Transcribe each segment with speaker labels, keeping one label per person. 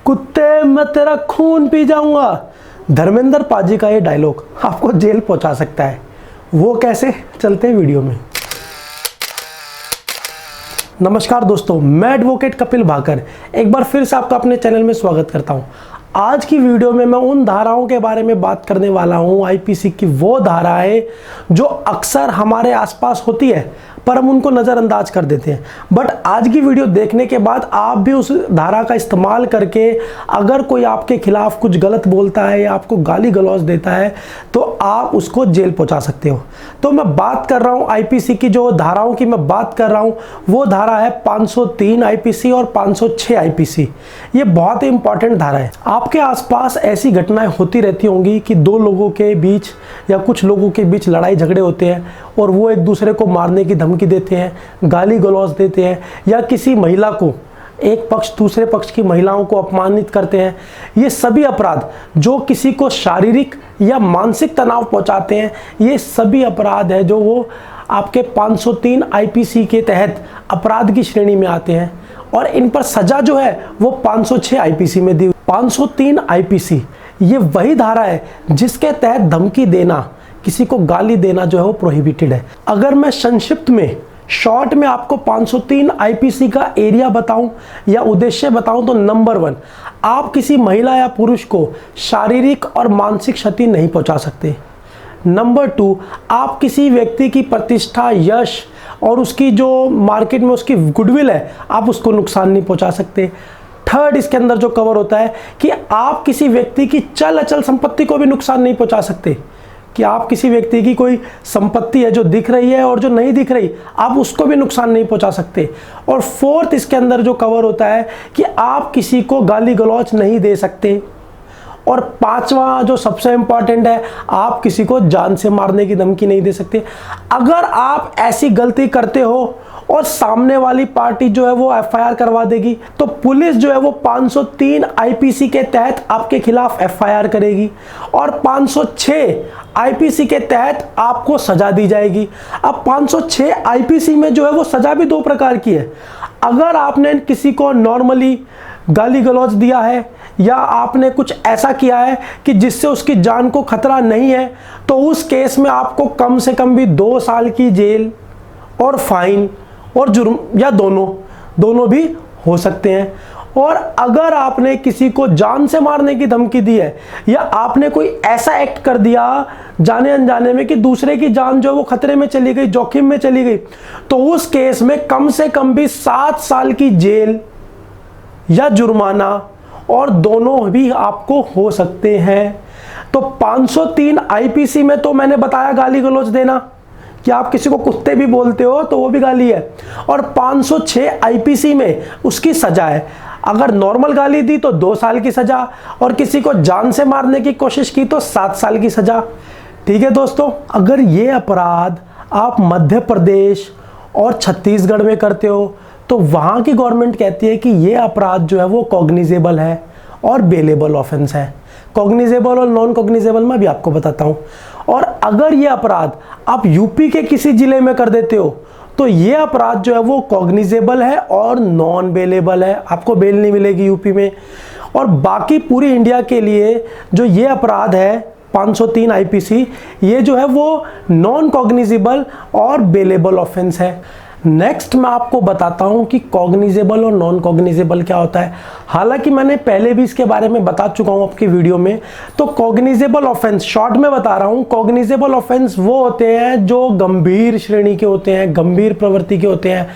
Speaker 1: कुत्ते मैं तेरा खून पी जाऊंगा। धर्मेंद्र पाजी का ये डायलॉग आपको जेल पहुंचा सकता है। वो कैसे, चलते हैं वीडियो में। नमस्कार दोस्तों, मैं एडवोकेट कपिल भाकर एक बार फिर से आपका अपने चैनल में स्वागत करता हूं। आज की वीडियो में मैं उन धाराओं के बारे में बात करने वाला हूं, आईपीसी की वो धाराएं जो अक्सर हमारे आसपास होती है पर हम उनको नज़रअंदाज कर देते हैं। बट आज की वीडियो देखने के बाद आप भी उस धारा का इस्तेमाल करके अगर कोई आपके खिलाफ कुछ गलत बोलता है या आपको गाली गलौज देता है तो आप उसको जेल पहुंचा सकते हो। तो मैं बात कर रहा हूं आईपीसी की, जो धाराओं की मैं बात कर रहा हूं वो धारा है 503 आईपीसी और 506 आईपीसी। ये बहुत ही इंपॉर्टेंट धारा है। आपके आसपास ऐसी घटनाएं होती रहती होंगी कि दो लोगों के बीच या कुछ लोगों के बीच लड़ाई झगड़े होते हैं और वो एक दूसरे को मारने की धमकी देते हैं, गाली गलौज देते हैं, या किसी महिला को, एक पक्ष दूसरे पक्ष की महिलाओं को अपमानित करते हैं। ये सभी अपराध जो किसी को शारीरिक या मानसिक तनाव पहुंचाते हैं, ये सभी अपराध है जो वो आपके 503 आईपीसी के तहत अपराध की श्रेणी में आते हैं और इन पर सजा जो है वो 506 आईपीसी में दी। 503 आईपीसी ये वही धारा है जिसके तहत धमकी देना, किसी को गाली देना जो है वो प्रोहिबिटेड है। अगर मैं संक्षिप्त में, शॉर्ट में आपको 503 आईपीसी का एरिया बताऊं या उद्देश्य बताऊं तो नंबर 1, आप किसी महिला या पुरुष को शारीरिक और मानसिक क्षति नहीं पहुंचा सकते। नंबर 2, आप किसी व्यक्ति की प्रतिष्ठा, यश और उसकी जो मार्केट में उसकी गुडविल है, आप उसको नुकसान नहीं पहुंचा सकते। थर्ड, इसके अंदर जो कवर होता है कि आप किसी व्यक्ति की चल अचल संपत्ति को भी नुकसान नहीं पहुंचा सकते, कि आप किसी व्यक्ति की कोई संपत्ति है जो दिख रही है और जो नहीं दिख रही, आप उसको भी नुकसान नहीं पहुंचा सकते। और फोर्थ, इसके अंदर जो कवर होता है कि आप किसी को गाली गलौज नहीं दे सकते। और पांचवा जो सबसे इंपॉर्टेंट है, आप किसी को जान से मारने की धमकी नहीं दे सकते। अगर आप ऐसी गलती करते हो और सामने वाली पार्टी जो है वो एफआईआर करवा देगी तो पुलिस जो है वो 503 आईपीसी के तहत आपके खिलाफ एफआईआर करेगी और 506 आईपीसी के तहत आपको सजा दी जाएगी। अब 506 आईपीसी में जो है वो सजा भी दो प्रकार की है। अगर आपने किसी को नॉर्मली गाली गलौज दिया है या आपने कुछ ऐसा किया है कि जिससे उसकी जान को खतरा नहीं है तो उस केस में आपको कम से कम भी 2 साल की जेल और फाइन और जुर्म या दोनों भी हो सकते हैं। और अगर आपने किसी को जान से मारने की धमकी दी है या आपने कोई ऐसा एक्ट कर दिया जाने अनजाने में कि दूसरे की जान जो वो खतरे में चली गई, जोखिम में चली गई, तो उस केस में कम से कम भी 7 साल की जेल या जुर्माना और दोनों भी आपको हो सकते हैं। तो 503 आईपीसी में तो मैंने बताया गाली गलौज देना, कि आप किसी को कुत्ते भी बोलते हो तो वो भी गाली है। और 506 आईपीसी में उसकी सजा है, अगर नॉर्मल गाली दी तो 2 साल की सजा और किसी को जान से मारने की कोशिश की तो 7 साल की सजा। ठीक है दोस्तों, अगर ये अपराध आप मध्य प्रदेश और छत्तीसगढ़ में करते हो तो वहाँ की गवर्नमेंट कहती है कि ये अपराध जो है वो कॉग्निजेबल है और बेलेबल ऑफेंस है। कॉग्निजेबल और नॉन कॉग्निजेबल मैं भी आपको बताता हूँ। और अगर ये अपराध आप यूपी के किसी जिले में कर देते हो तो ये अपराध जो है वो कॉग्निजेबल है और नॉन बेलेबल है, आपको बेल नहीं मिलेगी यूपी में। और बाकी पूरी इंडिया के लिए जो ये अपराध है 503 आईपीसी, ये जो है वो नॉन कॉग्निजेबल और बेलेबल ऑफेंस है। नेक्स्ट मैं आपको बताता हूं कि कॉग्निजेबल और नॉन कॉग्निजेबल क्या होता है। हालांकि मैंने पहले भी इसके बारे में बता चुका हूं आपकी वीडियो में। तो कॉग्निजेबल ऑफेंस, शॉर्ट में बता रहा हूं, कॉग्निजेबल ऑफेंस वो होते हैं जो गंभीर श्रेणी के होते हैं, गंभीर प्रवृत्ति के होते हैं,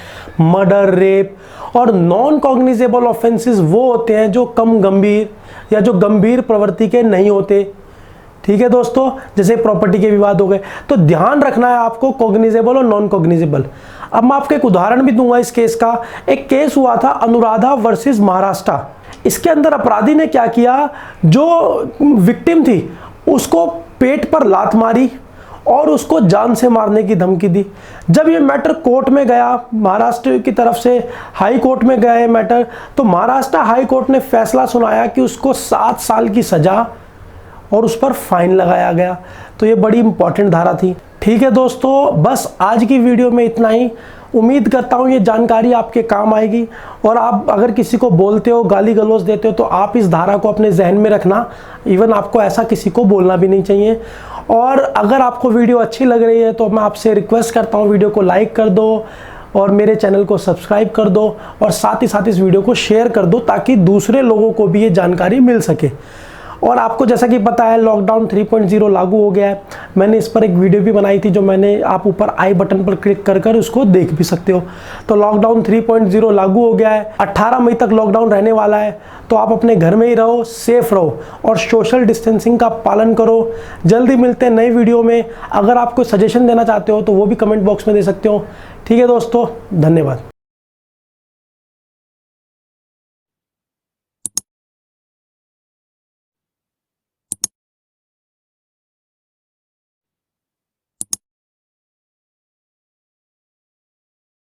Speaker 1: मर्डर, रेप। और नॉन कॉग्निजेबल ऑफेंसेस वो होते हैं जो कम गंभीर या जो गंभीर प्रवृत्ति के नहीं होते। ठीक है दोस्तों, जैसे प्रॉपर्टी के विवाद हो गए। तो ध्यान रखना है आपको कॉग्निजेबल और नॉन कॉग्निजेबल। अब मैं आपको एक उदाहरण भी दूंगा इस केस का। एक केस हुआ था अनुराधा वर्सेस महाराष्ट्र। इसके अंदर अपराधी ने क्या किया, जो विक्टिम थी उसको पेट पर लात मारी और उसको जान से मारने की धमकी दी। जब ये मैटर कोर्ट में गया, महाराष्ट्र की तरफ से हाई कोर्ट में गया ये मैटर, तो महाराष्ट्र हाई कोर्ट ने फैसला सुनाया कि उसको 7 साल की सजा और उस पर फाइन लगाया गया। तो ये बड़ी इंपॉर्टेंट धारा थी। ठीक है दोस्तों, बस आज की वीडियो में इतना ही। उम्मीद करता हूँ ये जानकारी आपके काम आएगी। और आप अगर किसी को बोलते हो, गाली गलौज देते हो, तो आप इस धारा को अपने जहन में रखना। इवन आपको ऐसा किसी को बोलना भी नहीं चाहिए। और अगर आपको वीडियो अच्छी लग रही है तो मैं आपसे रिक्वेस्ट करता हूँ वीडियो को लाइक कर दो और मेरे चैनल को सब्सक्राइब कर दो और साथ ही साथ इस वीडियो को शेयर कर दो ताकि दूसरे लोगों को भी ये जानकारी मिल सके। और आपको जैसा कि पता है लॉकडाउन 3.0 लागू हो गया है। मैंने इस पर एक वीडियो भी बनाई थी जो मैंने आप ऊपर आई बटन पर क्लिक कर उसको देख भी सकते हो। तो लॉकडाउन 3.0 लागू हो गया है। 18 मई तक लॉकडाउन रहने वाला है। तो आप अपने घर में ही रहो, सेफ रहो और सोशल डिस्टेंसिंग का पालन करो। जल्दी मिलते हैं नए वीडियो में। अगर आप कोई सजेशन देना चाहते हो तो वो भी कमेंट बॉक्स में दे सकते हो। ठीक है दोस्तों, धन्यवाद।